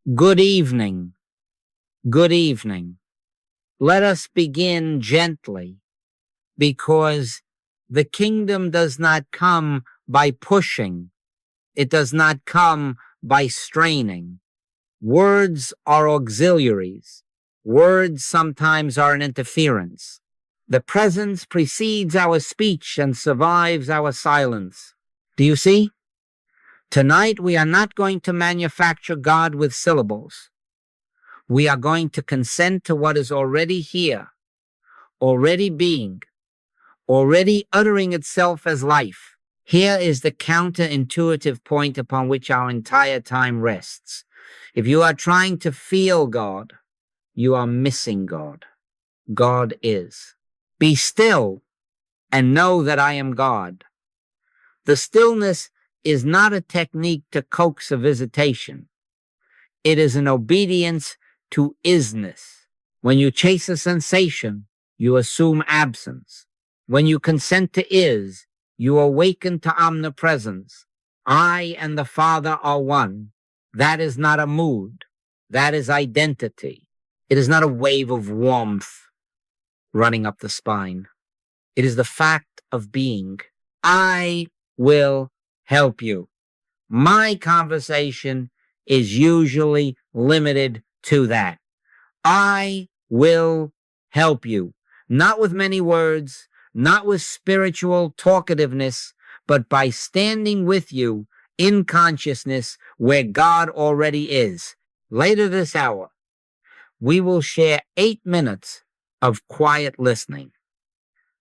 Good evening. Good evening. Let us begin gently, because the kingdom does not come by pushing. It does not come by straining. Words are auxiliaries. Words sometimes are an interference. The presence precedes our speech and survives our silence. Do you see? Tonight we are not going to manufacture God with syllables. We are going to consent to what is already here, already being, already uttering itself as life. Here is the counterintuitive point upon which our entire time rests. If you are trying to feel God, you are missing God. God is. Be still and know that I am God. The stillness is not a technique to coax a visitation. It is an obedience to isness. When you chase a sensation, you assume absence. When you consent to is, you awaken to omnipresence. I and the Father are one. That is not a mood. That is identity. It is not a wave of warmth running up the spine. It is the fact of being. I will help you. My conversation is usually limited to that. I will help you. Not with many words, not with spiritual talkativeness, but by standing with you in consciousness where God already is. Later this hour, we will share 8 minutes of quiet listening.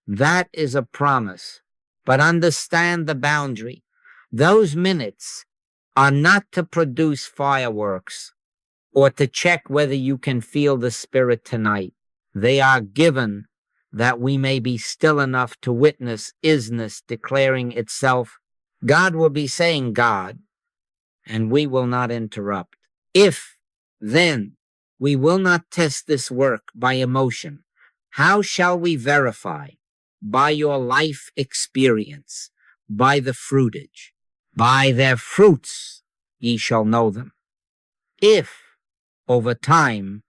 That is a promise, but understand the boundary. Those minutes are not to produce fireworks or to check whether you can feel the Spirit tonight. They are given that we may be still enough to witness isness declaring itself. God will be saying God, and we will not interrupt. If, then, we will not test this work by emotion, how shall we verify? By your life experience, by the fruitage. By their fruits ye shall know them. If, over time,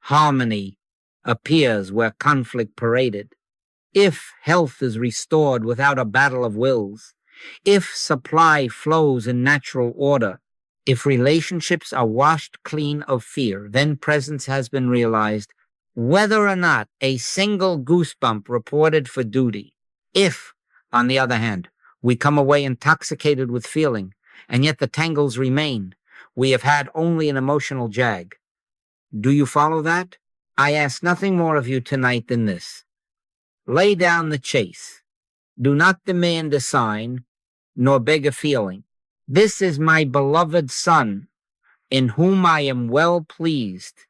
harmony appears where conflict paraded, if health is restored without a battle of wills, if supply flows in natural order, if relationships are washed clean of fear, then presence has been realized, whether or not a single goosebump reported for duty. If, on the other hand, we come away intoxicated with feeling, and yet the tangles remain, we have had only an emotional jag. Do you follow that? I ask nothing more of you tonight than this. Lay down the chase. Do not demand a sign, nor beg a feeling. This is my beloved Son, in whom I am well pleased.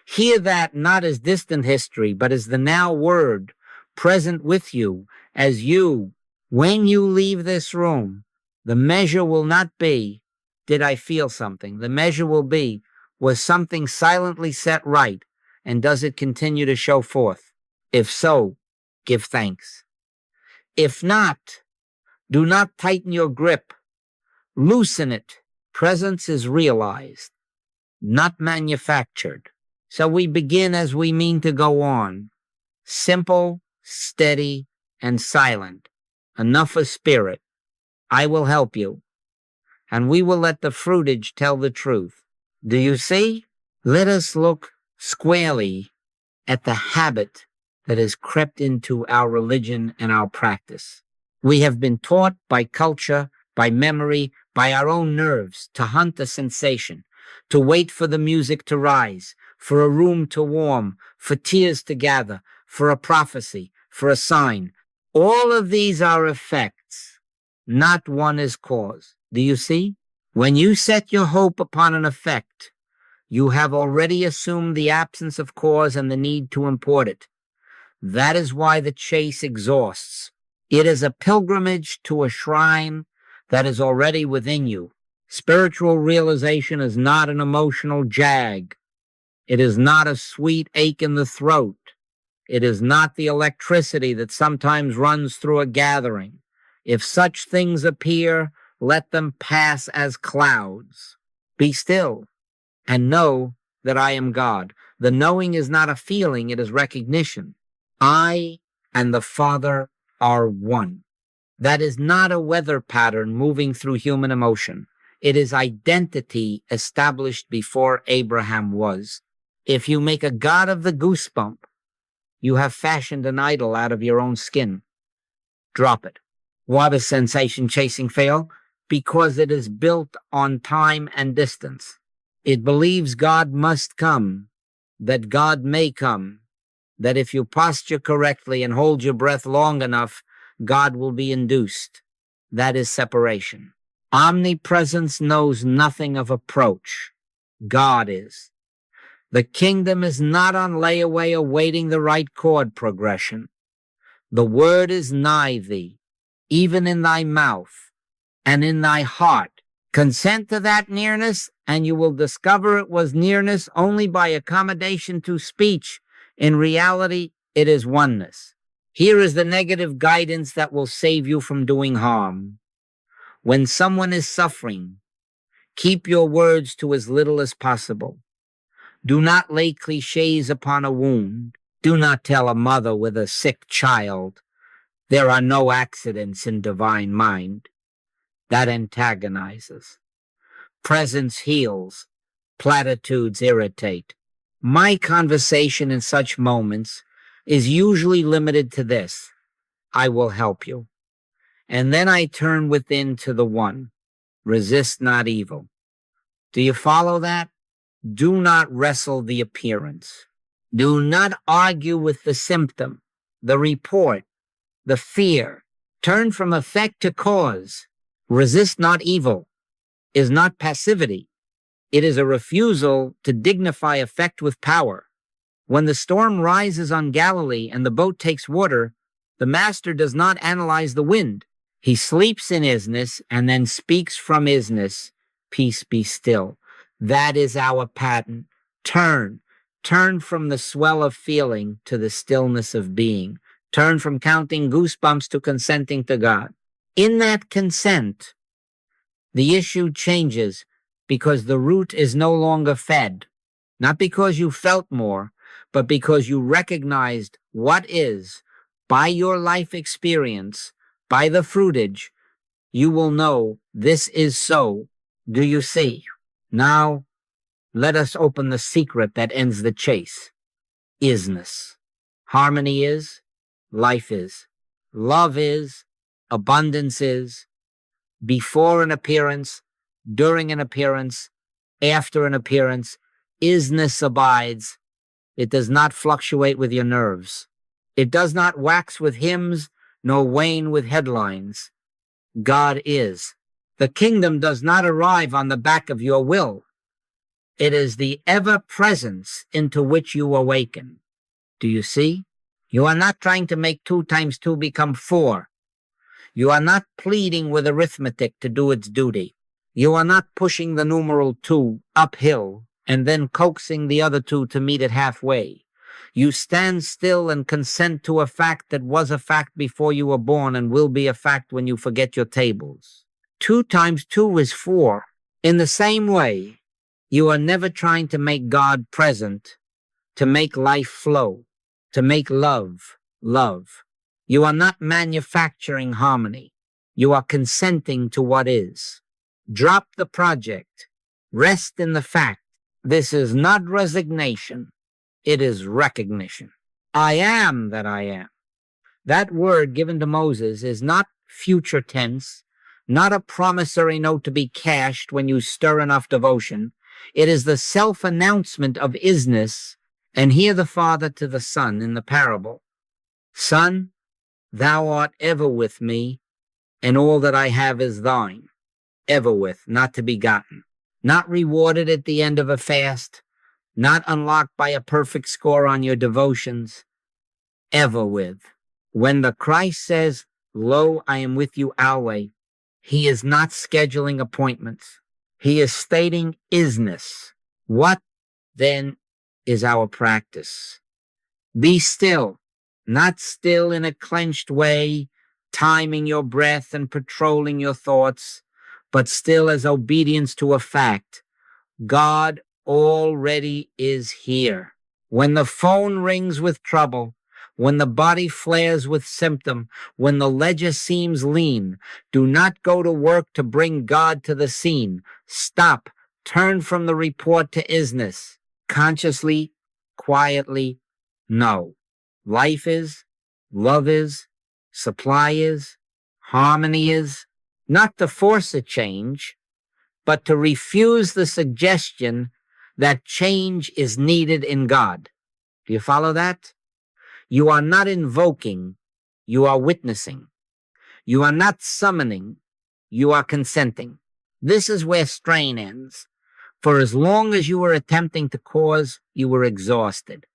Hear that not as distant history, but as the now word present with you, as you, when you leave this room, the measure will not be, did I feel something? The measure will be, was something silently set right, and does it continue to show forth? If so, give thanks. If not, do not tighten your grip. Loosen it. Presence is realized, not manufactured. So we begin as we mean to go on. Simple, steady, and silent. Enough of spirit. I will help you. And we will let the fruitage tell the truth. Do you see? Let us look squarely at the habit that has crept into our religion and our practice. We have been taught by culture, by memory, by our own nerves to hunt a sensation, to wait for the music to rise, for a room to warm, for tears to gather, for a prophecy, for a sign. All of these are effects. Not one is cause. Do you see? When you set your hope upon an effect, you have already assumed the absence of cause and the need to import it. That is why the chase exhausts. It is a pilgrimage to a shrine that is already within you. Spiritual realization is not an emotional jag. It is not a sweet ache in the throat. It is not the electricity that sometimes runs through a gathering. If such things appear, let them pass as clouds. Be still and know that I am God. The knowing is not a feeling, it is recognition. I and the Father are one. That is not a weather pattern moving through human emotion. It is identity established before Abraham was. If you make a god of the goosebump, you have fashioned an idol out of your own skin. Drop it. Why does sensation chasing fail? Because it is built on time and distance. It believes God must come, that God may come, that if you posture correctly and hold your breath long enough, God will be induced. That is separation. Omnipresence knows nothing of approach. God is. The kingdom is not on layaway awaiting the right chord progression. The word is nigh thee, even in thy mouth and in thy heart. Consent to that nearness, and you will discover it was nearness only by accommodation to speech. In reality, it is oneness. Here is the negative guidance that will save you from doing harm. When someone is suffering, keep your words to as little as possible. Do not lay cliches upon a wound. Do not tell a mother with a sick child, there are no accidents in divine mind. That antagonizes. Presence heals. Platitudes irritate. My conversation in such moments is usually limited to this: I will help you. And then I turn within to the one. Resist not evil. Do you follow that? Do not wrestle the appearance. Do not argue with the symptom, the report, the fear. Turn from effect to cause. Resist not evil is not passivity. It is a refusal to dignify effect with power. When the storm rises on Galilee and the boat takes water, the master does not analyze the wind. He sleeps in Isness and then speaks from Isness, peace be still. That is our pattern. Turn from the swell of feeling to the stillness of being. Turn from counting goosebumps to consenting to God. In that consent, the issue changes because the root is no longer fed, not because you felt more, but because you recognized what is. By your life experience, by the fruitage, you will know this is so. Do you see? Now, let us open the secret that ends the chase. Isness. Harmony is, life is, love is, abundance is, before an appearance, during an appearance, after an appearance. Isness abides. It does not fluctuate with your nerves. It does not wax with hymns, nor wane with headlines. God is. The kingdom does not arrive on the back of your will. It is the ever-presence into which you awaken. Do you see? You are not trying to make 2 times 2 become 4. You are not pleading with arithmetic to do its duty. You are not pushing the numeral 2 uphill and then coaxing the other 2 to meet it halfway. You stand still and consent to a fact that was a fact before you were born and will be a fact when you forget your tables. 2 times 2 is 4. In the same way, you are never trying to make God present, to make life flow, to make love, love. You are not manufacturing harmony. You are consenting to what is. Drop the project. Rest in the fact. This is not resignation. It is recognition. I am that I am. That word given to Moses is not future tense, not a promissory note to be cashed when you stir enough devotion. It is the self-announcement of isness, and hear the Father to the Son in the parable. Son, thou art ever with me, and all that I have is thine. Ever with, not to be gotten. Not rewarded at the end of a fast, not unlocked by a perfect score on your devotions. Ever with. When the Christ says, lo, I am with you always, he is not scheduling appointments. He is stating isness. What, then, is our practice? Be still, not still in a clenched way, timing your breath and patrolling your thoughts, but still as obedience to a fact. God already is here. When the phone rings with trouble, when the body flares with symptom, when the ledger seems lean, do not go to work to bring God to the scene. Stop. Turn from the report to isness. Consciously, quietly, no. Life is, love is, supply is, harmony is. Not to force a change, but to refuse the suggestion that change is needed in God. Do you follow that? You are not invoking, you are witnessing. You are not summoning, you are consenting. This is where strain ends. For as long as you were attempting to cause, you were exhausted.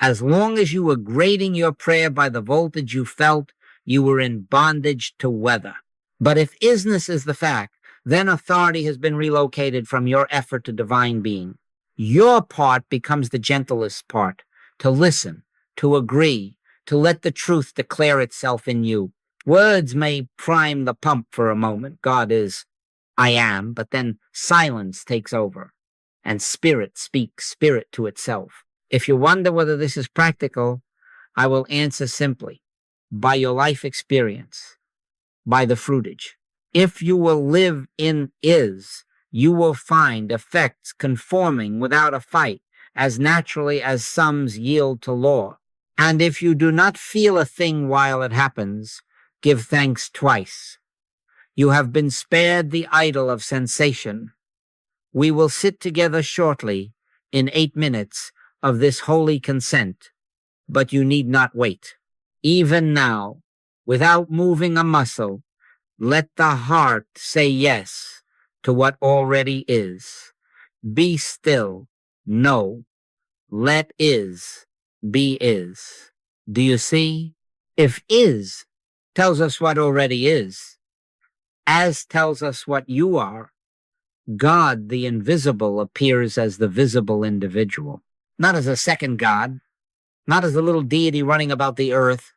As long as you were grading your prayer by the voltage you felt, you were in bondage to weather. But if isness is the fact, then authority has been relocated from your effort to divine being. Your part becomes the gentlest part, to listen, to agree, to let the truth declare itself in you. Words may prime the pump for a moment. God is, I am, but then silence takes over, and spirit speaks spirit to itself. If you wonder whether this is practical, I will answer simply, by your life experience, by the fruitage. If you will live in is, you will find effects conforming without a fight, as naturally as sums yield to law. And if you do not feel a thing while it happens, give thanks twice. You have been spared the idol of sensation. We will sit together shortly, in 8 minutes, of this holy consent, but you need not wait. Even now, without moving a muscle, let the heart say yes to what already is. Be still. No. Let is be is. Do you see? If is tells us what already is, as tells us what you are, God, the invisible, appears as the visible individual. Not as a second God, not as a little deity running about the earth,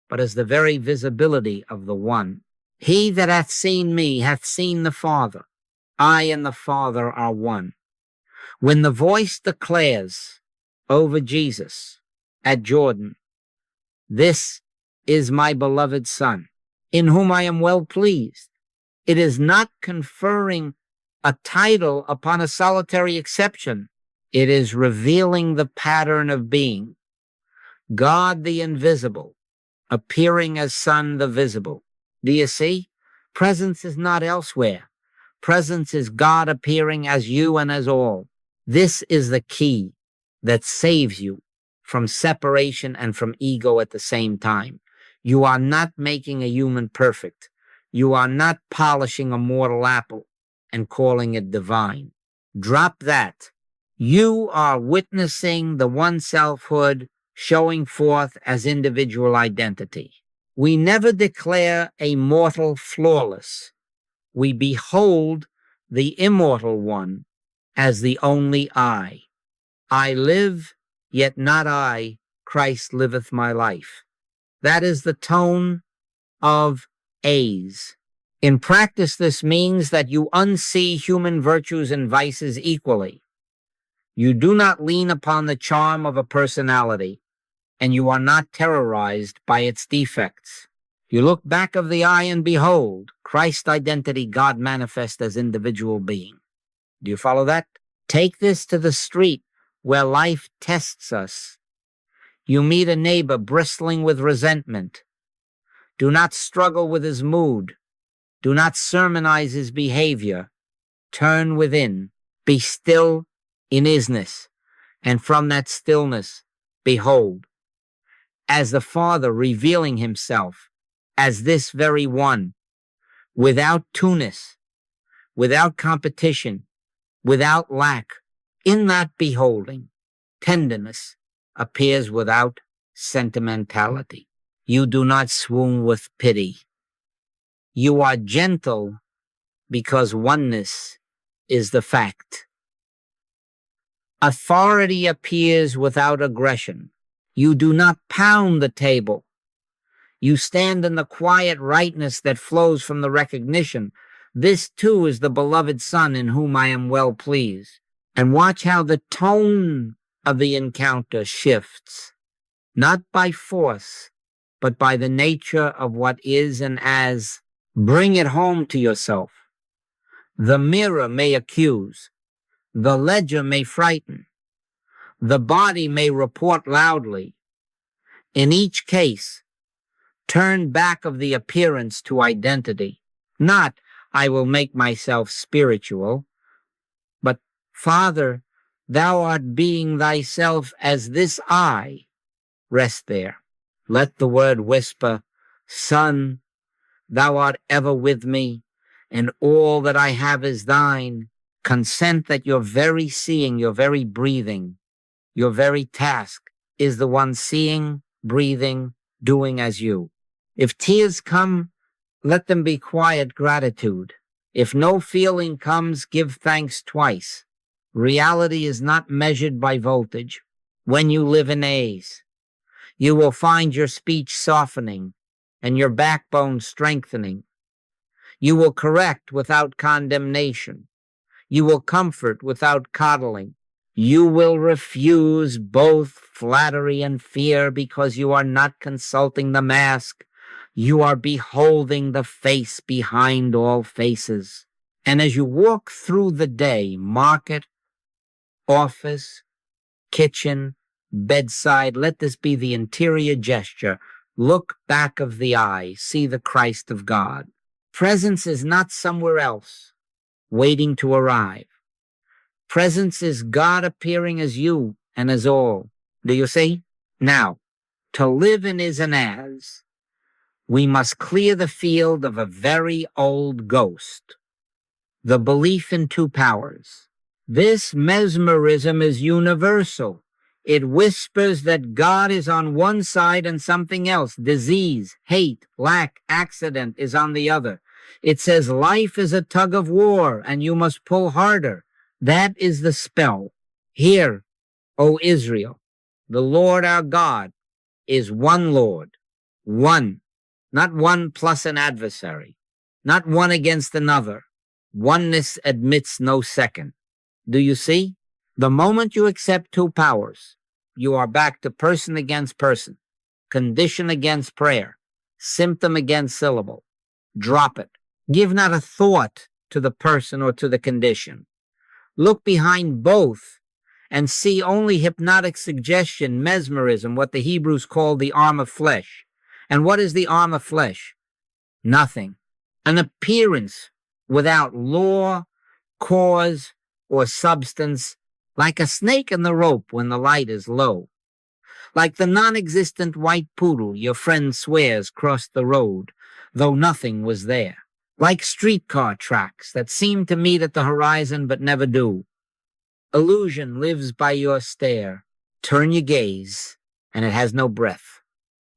but as the very visibility of the one. He that hath seen me hath seen the Father. I and the Father are one. When the voice declares over Jesus at Jordan, this is my beloved Son, in whom I am well pleased, it is not conferring a title upon a solitary exception. It is revealing the pattern of being. God the invisible, appearing as Son the visible. Do you see? Presence is not elsewhere. Presence is God appearing as you and as all. This is the key that saves you from separation and from ego at the same time. You are not making a human perfect. You are not polishing a mortal apple and calling it divine. Drop that. You are witnessing the one selfhood showing forth as individual identity. We never declare a mortal flawless. We behold the immortal one as the only I. I live, yet not I. Christ liveth my life. That is the tone of A's. In practice, this means that you unsee human virtues and vices equally. You do not lean upon the charm of a personality, and you are not terrorized by its defects. You look back of the eye and behold Christ's identity, God manifest as individual being. Do you follow that? Take this to the street where life tests us. You meet a neighbor bristling with resentment. Do not struggle with his mood. Do not sermonize his behavior. Turn within. Be still in isness. And from that stillness, behold, as the Father revealing himself as this very one, without two-ness, without competition, without lack, in that beholding, tenderness appears without sentimentality. You do not swoon with pity. You are gentle because oneness is the fact. Authority appears without aggression. You do not pound the table. You stand in the quiet rightness that flows from the recognition. This too is the beloved Son in whom I am well pleased. And watch how the tone of the encounter shifts, not by force, but by the nature of what is and as. Bring it home to yourself. The mirror may accuse. The ledger may frighten. The body may report loudly. In each case, turn back of the appearance to identity. Not, I will make myself spiritual, but, Father, thou art being thyself as this I. Rest there. Let the word whisper, Son, thou art ever with me, and all that I have is thine. Consent that your very seeing, your very breathing, your very task is the one seeing, breathing, doing as you. If tears come, let them be quiet gratitude. If no feeling comes, give thanks twice. Reality is not measured by voltage. When you live in A's, you will find your speech softening and your backbone strengthening. You will correct without condemnation. You will comfort without coddling. You will refuse both flattery and fear because you are not consulting the mask. You are beholding the face behind all faces. And as you walk through the day, market, office, kitchen, bedside, let this be the interior gesture. Look back of the eye, see the Christ of God. Presence is not somewhere else, waiting to arrive. Presence is God appearing as you and as all. Do you see? Now, to live in is and as, we must clear the field of a very old ghost, the belief in two powers. This mesmerism is universal. It whispers that God is on one side and something else, disease, hate, lack, accident is on the other. It says life is a tug of war and you must pull harder. That is the spell. Hear, O Israel, the Lord our God is one Lord, one, not one plus an adversary, not one against another. Oneness admits no second. Do you see? The moment you accept two powers, you are back to person against person, condition against prayer, symptom against syllable. Drop it. Give not a thought to the person or to the condition. Look behind both and see only hypnotic suggestion, mesmerism, what the Hebrews call the arm of flesh. And what is the arm of flesh? Nothing. An appearance without law, cause, or substance, like a snake in the rope when the light is low. Like the non-existent white poodle your friend swears crossed the road, though nothing was there. Like streetcar tracks that seem to meet at the horizon but never do. Illusion lives by your stare. Turn your gaze, and it has no breath.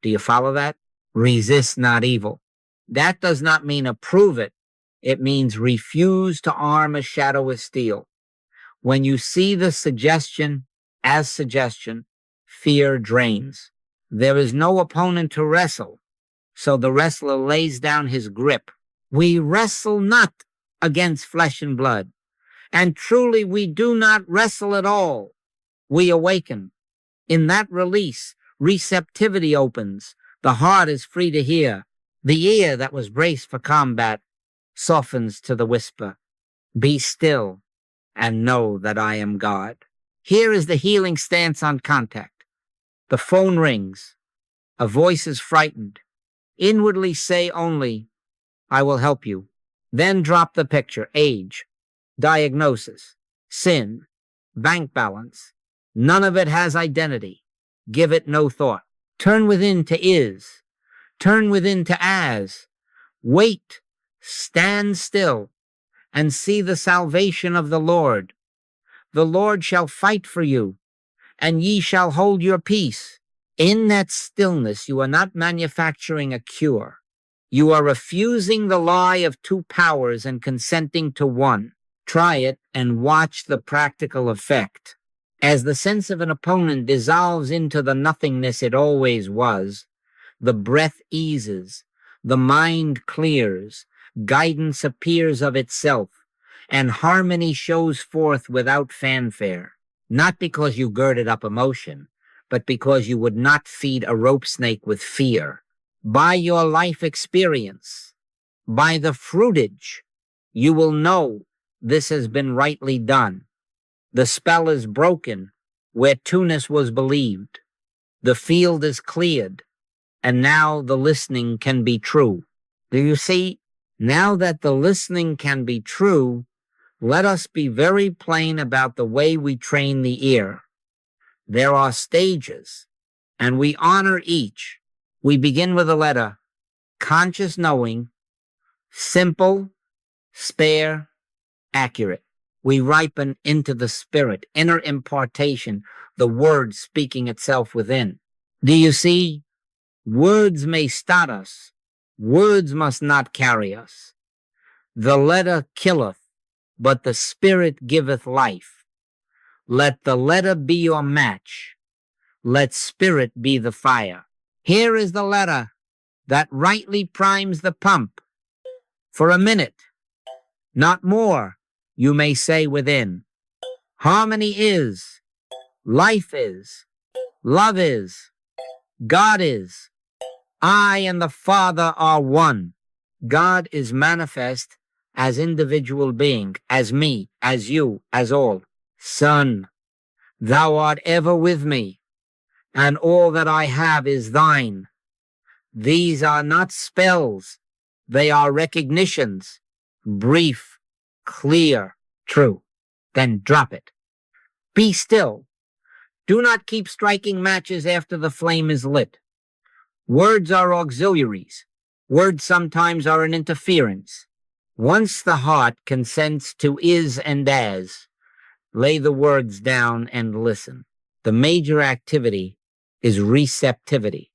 Do you follow that? Resist not evil. That does not mean approve it. It means refuse to arm a shadow with steel. When you see the suggestion as suggestion, fear drains. There is no opponent to wrestle, so the wrestler lays down his grip. We wrestle not against flesh and blood, and truly we do not wrestle at all. We awaken. In that release, receptivity opens. The heart is free to hear. The ear that was braced for combat softens to the whisper. Be still and know that I am God. Here is the healing stance on contact. The phone rings. A voice is frightened. Inwardly say only, I will help you. Then drop the picture, age, diagnosis, sin, bank balance. None of it has identity. Give it no thought. Turn within to is. Turn within to as. Wait, stand still, and see the salvation of the Lord. The Lord shall fight for you, and ye shall hold your peace. In that stillness, you are not manufacturing a cure. You are refusing the lie of two powers and consenting to one. Try it and watch the practical effect. As the sense of an opponent dissolves into the nothingness it always was, the breath eases, the mind clears, guidance appears of itself, and harmony shows forth without fanfare, not because you girded up emotion, but because you would not feed a rope snake with fear. By your life experience, by the fruitage, you will know this has been rightly done. The spell is broken where two-ness was believed. The field is cleared, and now the listening can be true. Do you see? Now that the listening can be true, let us be very plain about the way we train the ear. There are stages, and we honor each. We begin with a letter, conscious knowing, simple, spare, accurate. We ripen into the spirit, inner impartation, the word speaking itself within. Do you see? Words may start us. Words must not carry us. The letter killeth, but the spirit giveth life. Let the letter be your match. Let spirit be the fire. Here is the letter that rightly primes the pump. For a minute, not more, you may say within. Harmony is, life is, love is, God is. I and the Father are one. God is manifest as individual being, as me, as you, as all. Son, thou art ever with me, and all that I have is thine. These are not spells, they are recognitions, brief, clear, true. Then drop it. Be still. Do not keep striking matches after the flame is lit. Words are auxiliaries. Words sometimes are an interference. Once the heart consents to is and as, lay the words down and listen. The major activity is receptivity,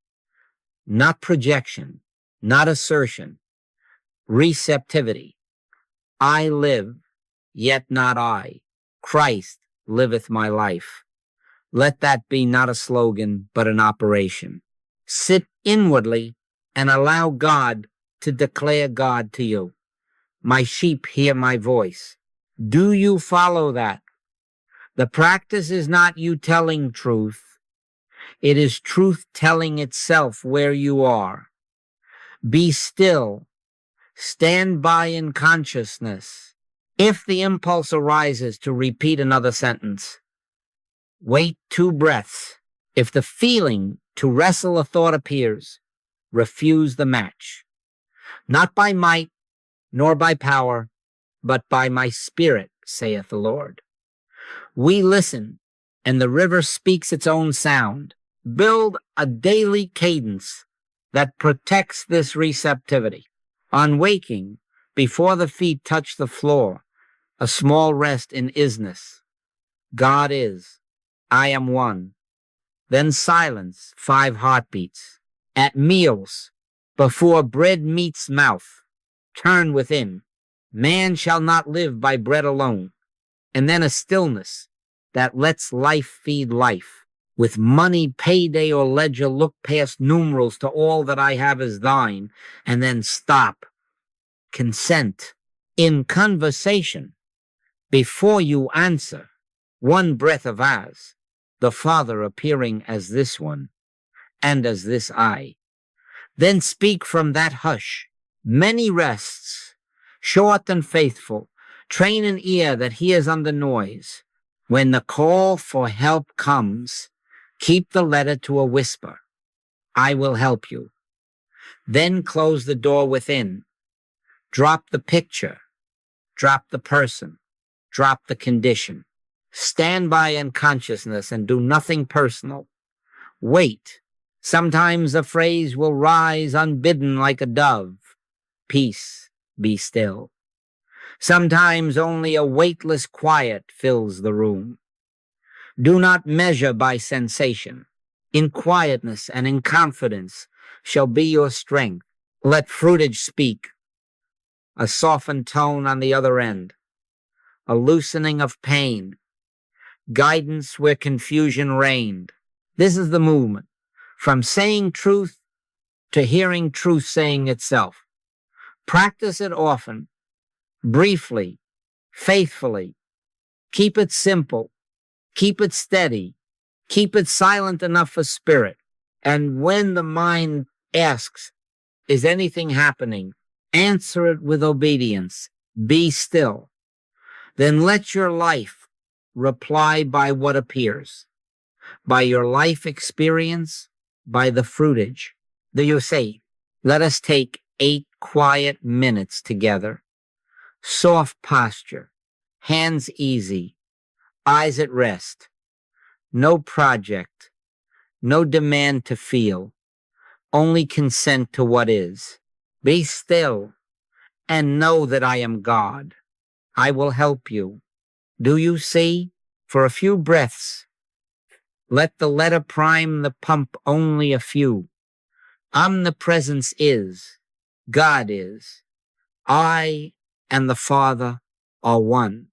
not projection, not assertion. Receptivity. I live, yet not I. Christ liveth my life. Let that be not a slogan, but an operation. Sit inwardly and allow God to declare God to you. My sheep hear my voice. Do you follow that? The practice is not you telling truth. It is truth telling itself where you are. Be still. Stand by in consciousness. If the impulse arises to repeat another sentence, wait 2 breaths. If the feeling to wrestle a thought appears, refuse the match. Not by might, nor by power, but by my spirit, saith the Lord. We listen, and the river speaks its own sound. Build a daily cadence that protects this receptivity. On waking, before the feet touch the floor, a small rest in isness. God is. I am one. Then silence, 5 heartbeats. At meals, before bread meets mouth, turn within. Man shall not live by bread alone. And then a stillness that lets life feed life. With money, payday, or ledger, look past numerals to all that I have is thine, and then stop. Consent. In conversation, before you answer, 1 breath of ours, the Father appearing as this one, and as this I. Then speak from that hush. Many rests, short and faithful. Train an ear that hears under noise. When the call for help comes, keep the letter to a whisper. I will help you. Then close the door within. Drop the picture. Drop the person. Drop the condition. Stand by in consciousness and do nothing personal. Wait. Sometimes a phrase will rise unbidden like a dove. Peace, be still. Sometimes only a weightless quiet fills the room. Do not measure by sensation. In quietness and in confidence shall be your strength. Let fruitage speak. A softened tone on the other end. A loosening of pain. Guidance where confusion reigned. This is the movement. From saying truth to hearing truth saying itself. Practice it often, briefly, faithfully. Keep it simple. Keep it steady. Keep it silent enough for spirit. And when the mind asks, is anything happening? Answer it with obedience. Be still. Then let your life reply by what appears, by your life experience, by the fruitage. Do you say, let us take 8 quiet minutes together. Soft posture, hands easy, eyes at rest. No project, no demand to feel, only consent to what is. Be still and know that I am God. I will help you. Do you see? For a few breaths, let the letter prime the pump only a few. Omnipresence is. God is. I and the Father are one.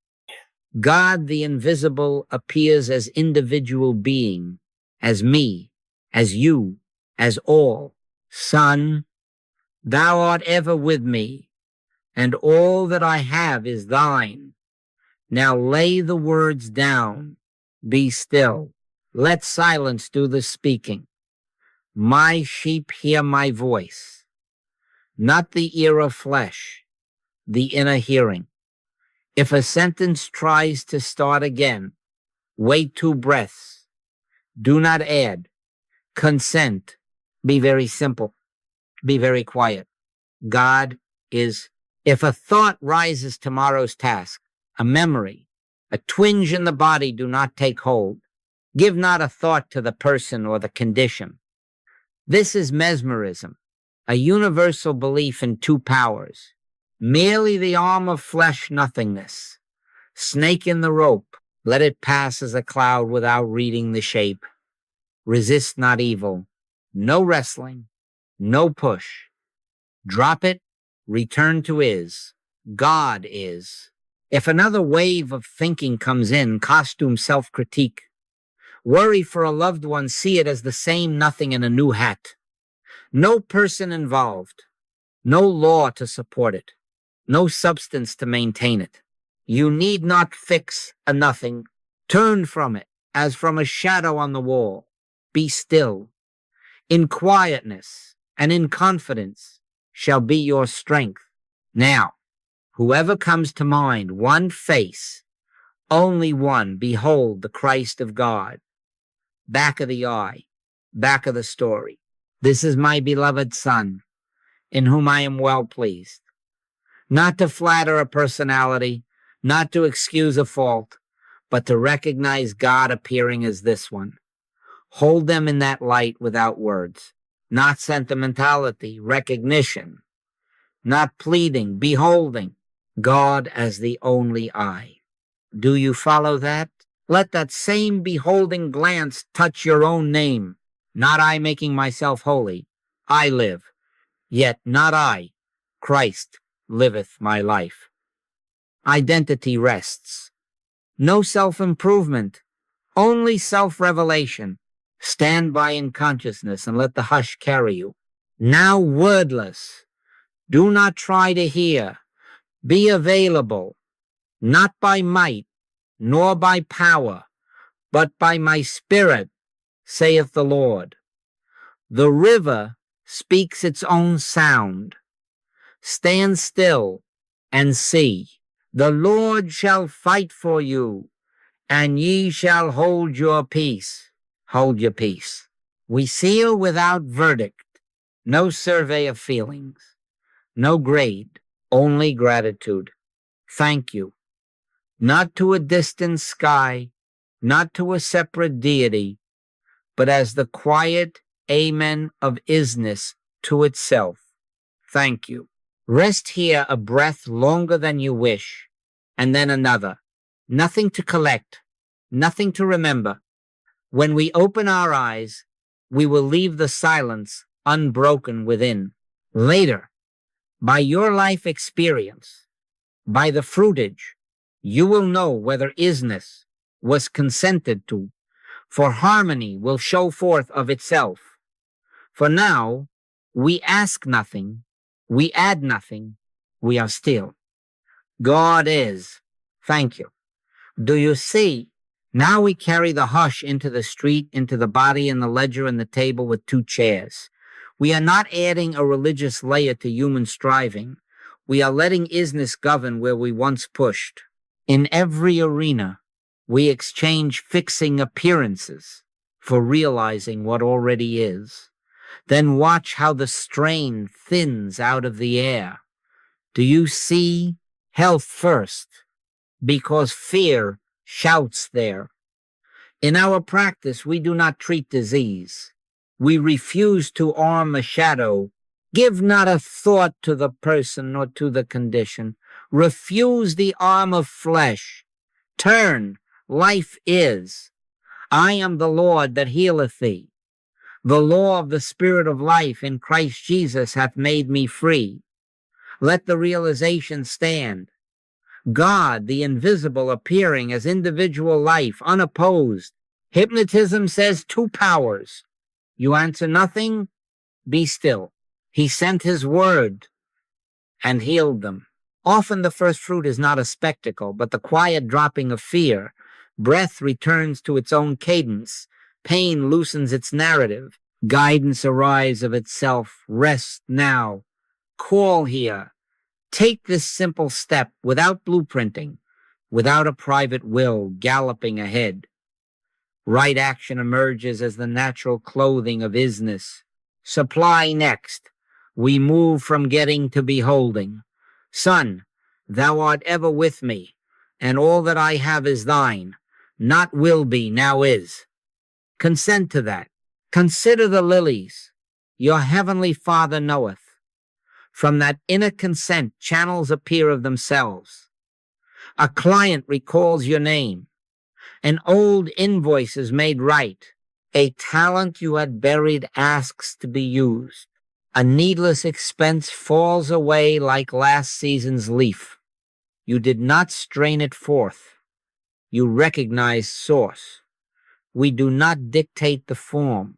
God, the invisible, appears as individual being, as me, as you, as all. Son, thou art ever with me, and all that I have is thine. Now lay the words down. Be still. Let silence do the speaking. My sheep hear my voice, not the ear of flesh, the inner hearing. If a sentence tries to start again, wait 2 breaths. Do not add. Consent. Be very simple. Be very quiet. God is. If a thought rises tomorrow's task, a memory, a twinge in the body, do not take hold. Give not a thought to the person or the condition. This is mesmerism, a universal belief in 2 powers. Merely the arm of flesh nothingness. Snake in the rope, let it pass as a cloud without reading the shape. Resist not evil. No wrestling, no push. Drop it, return to is. God is. If another wave of thinking comes in, costume self-critique. Worry for a loved one, see it as the same nothing in a new hat. No person involved. No law to support it. No substance to maintain it. You need not fix a nothing. Turn from it as from a shadow on the wall. Be still. In quietness and in confidence shall be your strength. Now, whoever comes to mind, one face, only one, behold the Christ of God. Back of the eye, back of the story. This is my beloved Son, in whom I am well pleased. Not to flatter a personality, not to excuse a fault, but to recognize God appearing as this one. Hold them in that light without words. Not sentimentality, recognition. Not pleading, beholding. God as the only I. Do you follow that? Let that same beholding glance touch your own name. Not I making myself holy. I live. Yet not I. Christ liveth my life. Identity rests. No self-improvement. Only self-revelation. Stand by in consciousness and let the hush carry you. Now wordless. Do not try to hear. Be available. Not by might, nor by power, but by my spirit, saith the Lord. The river speaks its own sound. Stand still and see. The Lord shall fight for you, and ye shall hold your peace. Hold your peace. We seal without verdict. No survey of feelings. No grade. Only gratitude. Thank you. Not to a distant sky, not to a separate deity, but as the quiet amen of isness to itself. Thank you. Rest here a breath longer than you wish, and then another. Nothing to collect, nothing to remember. When we open our eyes, we will leave the silence unbroken within. Later, by your life experience, by the fruitage, you will know whether isness was consented to, for harmony will show forth of itself. For now, we ask nothing, we add nothing, we are still. God is. Thank you. Do you see? Now we carry the hush into the street, into the body and the ledger and the table with 2 chairs. We are not adding a religious layer to human striving. We are letting Isness govern where we once pushed. In every arena, we exchange fixing appearances for realizing what already is. Then watch how the strain thins out of the air. Do you see? Health first, because fear shouts there. In our practice, we do not treat disease. We refuse to arm a shadow. Give not a thought to the person nor to the condition. Refuse the arm of flesh. Turn, life is. I am the Lord that healeth thee. The law of the Spirit of life in Christ Jesus hath made me free. Let the realization stand. God, the invisible, appearing as individual life, unopposed. Hypnotism says 2 powers. You answer nothing, be still. He sent his word and healed them. Often the first fruit is not a spectacle, but the quiet dropping of fear. Breath returns to its own cadence. Pain loosens its narrative. Guidance arrives of itself. Rest now. Call here. Take this simple step without blueprinting, without a private will galloping ahead. Right action emerges as the natural clothing of isness. Supply next. We move from getting to beholding. Son, thou art ever with me, and all that I have is thine. Not will be, now is. Consent to that. Consider the lilies. Your heavenly Father knoweth. From that inner consent, channels appear of themselves. A client recalls your name. An old invoice is made right. A talent you had buried asks to be used. A needless expense falls away like last season's leaf. You did not strain it forth. You recognize source. We do not dictate the form.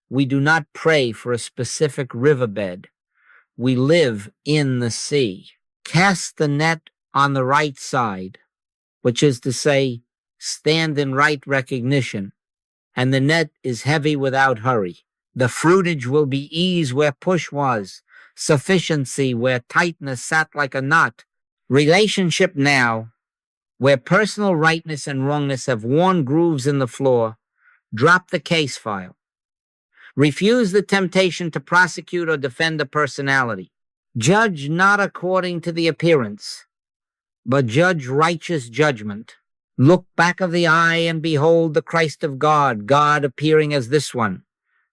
We do not pray for a specific riverbed. We live in the sea. Cast the net on the right side, which is to say, stand in right recognition, and the net is heavy without hurry. The fruitage will be ease where push was, sufficiency where tightness sat like a knot, relationship now, where personal rightness and wrongness have worn grooves in the floor. Drop the case file. Refuse the temptation to prosecute or defend a personality. Judge not according to the appearance, but judge righteous judgment. Look back of the eye and behold the Christ of God, God appearing as this one.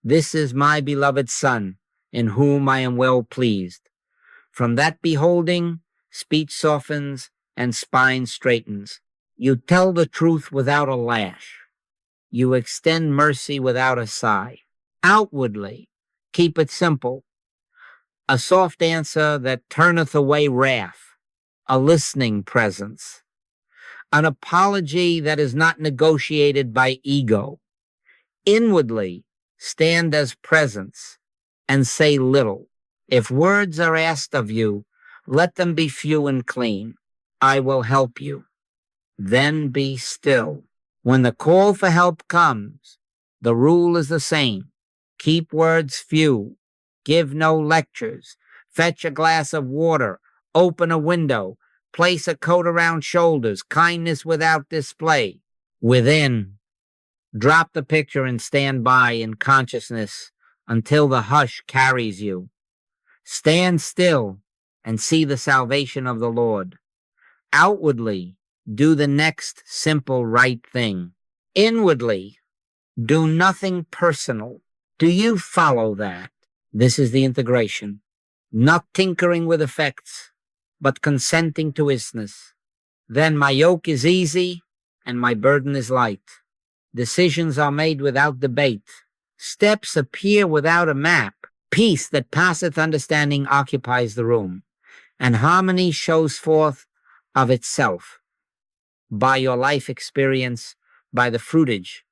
This is my beloved Son, in whom I am well pleased. From that beholding, speech softens and spine straightens. You tell the truth without a lash. You extend mercy without a sigh. Outwardly, keep it simple. A soft answer that turneth away wrath. A listening presence. An apology that is not negotiated by ego. Inwardly, stand as presence and say little. If words are asked of you, let them be few and clean. I will help you. Then be still. When the call for help comes, the rule is the same. Keep words few. Give no lectures. Fetch a glass of water. Open a window. Place a coat around shoulders. Kindness without display. Within, drop the picture and stand by in consciousness until the hush carries you. Stand still and see the salvation of the Lord. Outwardly, do the next simple right thing. Inwardly, do nothing personal. Do you follow that? This is the integration. Not tinkering with effects, but consenting to isness. Then my yoke is easy and my burden is light. Decisions are made without debate. Steps appear without a map. Peace that passeth understanding occupies the room, and harmony shows forth of itself. By your life experience, by the fruitage,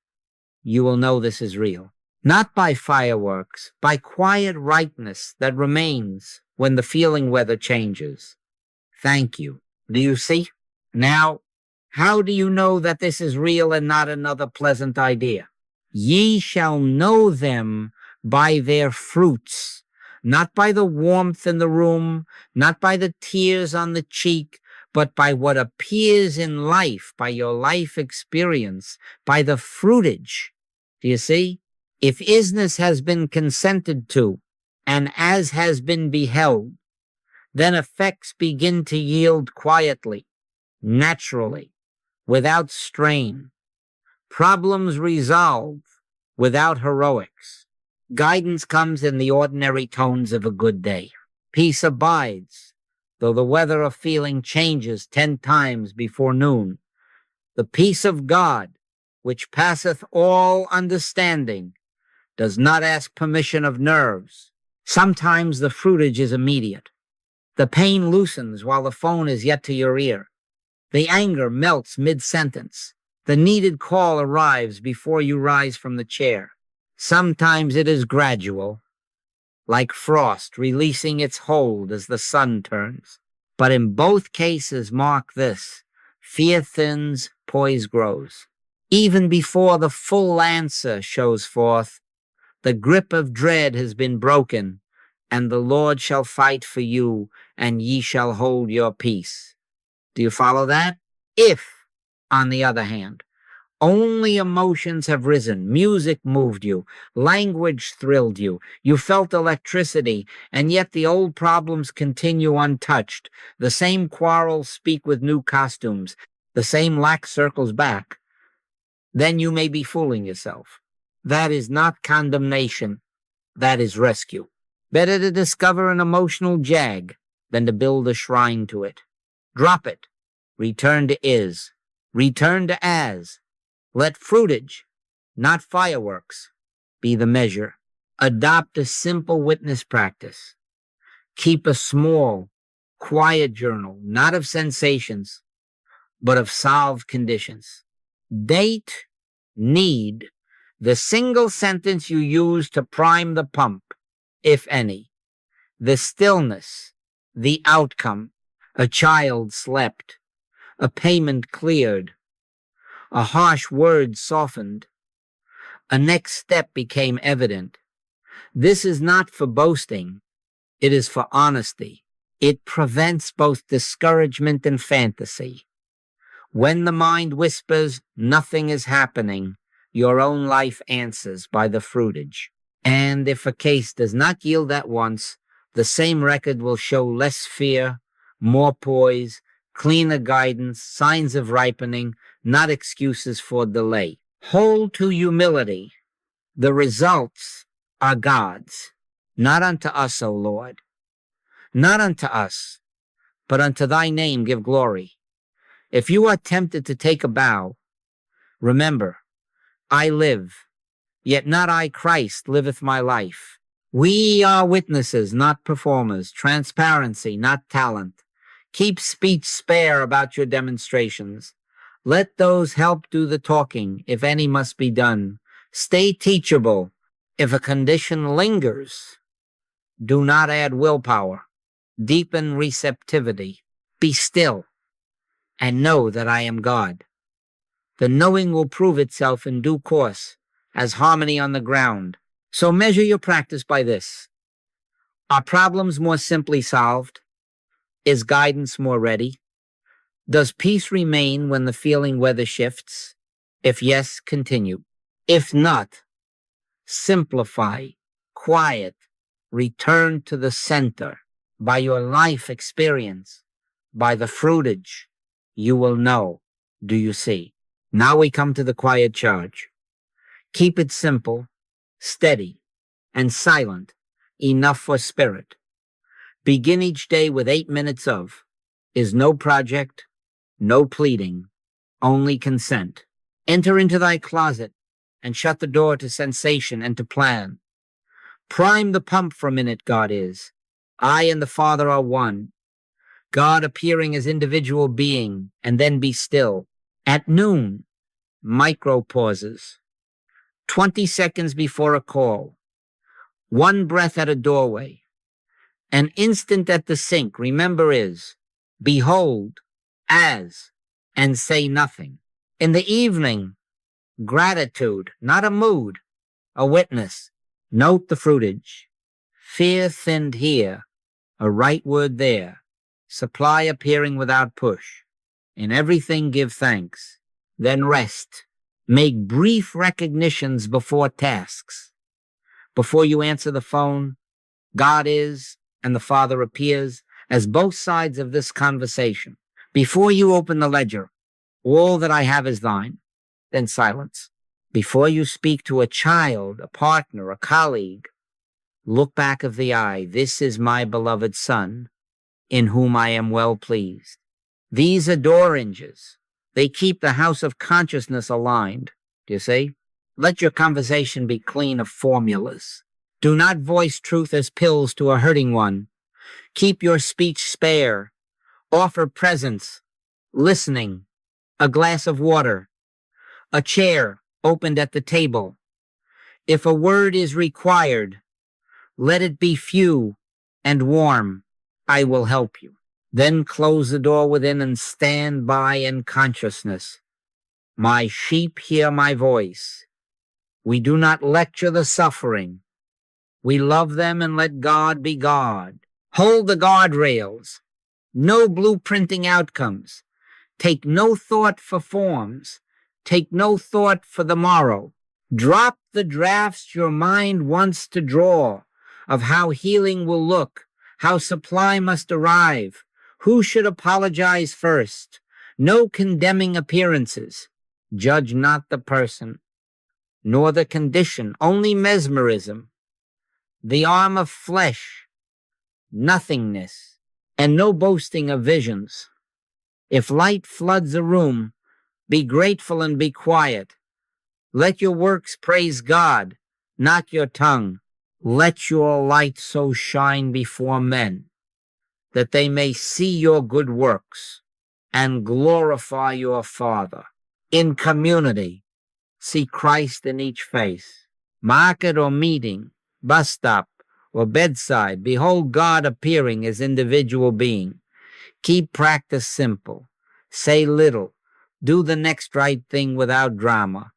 you will know this is real. Not by fireworks, by quiet rightness that remains when the feeling weather changes. Thank you. Do you see? Now, How do you know that this is real and not another pleasant idea? Ye shall know them by their fruits, not by the warmth in the room, not by the tears on the cheek, but by what appears in life, by your life experience, by the fruitage. Do you see? If isness has been consented to, and as has been beheld, then effects begin to yield quietly, naturally, without strain. Problems resolve without heroics. Guidance comes in the ordinary tones of a good day. Peace abides, though the weather or feeling changes 10 times before noon. The peace of God, which passeth all understanding, does not ask permission of nerves. Sometimes the fruitage is immediate. The pain loosens while the phone is yet to your ear. The anger melts mid-sentence. The needed call arrives before you rise from the chair. Sometimes it is gradual, like frost releasing its hold as the sun turns. But in both cases, mark this: fear thins, poise grows. Even before the full answer shows forth, the grip of dread has been broken, and the Lord shall fight for you, and ye shall hold your peace. Do you follow that? If, on the other hand, only emotions have risen, music moved you, language thrilled you, you felt electricity, and yet the old problems continue untouched, the same quarrels speak with new costumes, the same lack circles back, then you may be fooling yourself. That is not condemnation, that is rescue. Better to discover an emotional jag than to build a shrine to it. Drop it. Return to is. Return to as. Let fruitage, not fireworks, be the measure. Adopt a simple witness practice. Keep a small, quiet journal, not of sensations, but of solved conditions. Date, need, the single sentence you use to prime the pump, if any. The stillness, the outcome. A child slept. A payment cleared. A harsh word softened. A next step became evident. This is not for boasting. It is for honesty. It prevents both discouragement and fantasy. When the mind whispers, nothing is happening, your own life answers by the fruitage. And if a case does not yield at once, the same record will show less fear, more poise, cleaner guidance, signs of ripening, not excuses for delay. Hold to humility. The results are God's. Not unto us, O Lord. Not unto us, but unto thy name give glory. If you are tempted to take a bow, remember, I live, yet not I, Christ, liveth my life. We are witnesses, not performers. Transparency, not talent. Keep speech spare about your demonstrations. Let those help do the talking, if any must be done. Stay teachable. If a condition lingers, do not add willpower. Deepen receptivity. Be still, and know that I am God. The knowing will prove itself in due course as harmony on the ground. So measure your practice by this. Are problems more simply solved? Is guidance more ready? Does peace remain when the feeling weather shifts? If yes, continue. If not, simplify, quiet, return to the center. By your life experience, by the fruitage, you will know. Do you see? Now we come to the quiet charge. Keep it simple, steady, and silent, enough for spirit. Begin each day with 8 minutes of, is no project, no pleading, only consent. Enter into thy closet and shut the door to sensation and to plan. Prime the pump for a minute, God is. I and the Father are one. God appearing as individual being, and then be still. At noon, micro pauses. 20 seconds before a call. 1 breath at a doorway. An instant at the sink, remember is, behold, as, and say nothing. In the evening, gratitude, not a mood, a witness. Note the fruitage. Fear thinned here, a right word there. Supply appearing without push. In everything give thanks. Then rest. Make brief recognitions before tasks. Before you answer the phone, God is, and the Father appears as both sides of this conversation. Before you open the ledger, all that I have is thine. Then silence. Before you speak to a child, a partner, a colleague, look back of the eye. This is my beloved Son, in whom I am well pleased. These are door hinges. They keep the house of consciousness aligned. Do you see? Let your conversation be clean of formulas. Do not voice truth as pills to a hurting one. Keep your speech spare. Offer presence, listening, a glass of water, a chair opened at the table. If a word is required, let it be few and warm. I will help you. Then close the door within and stand by in consciousness. My sheep hear my voice. We do not lecture the suffering. We love them and let God be God. Hold the guardrails. No blueprinting outcomes. Take no thought for forms. Take no thought for the morrow. Drop the drafts your mind wants to draw of how healing will look, how supply must arrive, who should apologize first. No condemning appearances. Judge not the person, nor the condition, only mesmerism. The arm of flesh, nothingness, and no boasting of visions. If light floods a room, be grateful and be quiet. Let your works praise God, not your tongue. Let your light so shine before men, that they may see your good works and glorify your Father. In community, see Christ in each face. Market or meeting, bus stop or bedside, behold God appearing as individual being. Keep practice simple. Say little. Do the next right thing without drama.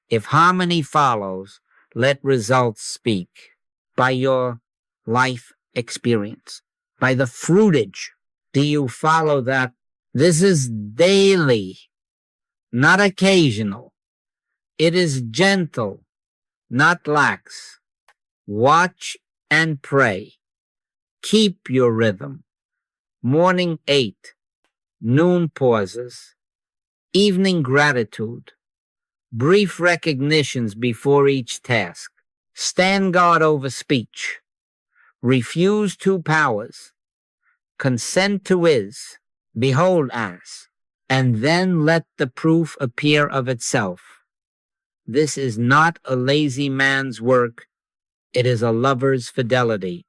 If harmony follows, let results speak. By your life experience, by the fruitage, do you follow that? This is daily, not occasional. It is gentle, not lax. Watch and pray. Keep your rhythm. Morning 8, noon pauses, evening gratitude, brief recognitions before each task. Stand guard over speech. Refuse two powers. Consent to is, behold as, and then let the proof appear of itself. This is not a lazy man's work. It is a lover's fidelity.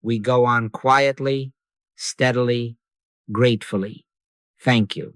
We go on quietly, steadily, gratefully. Thank you.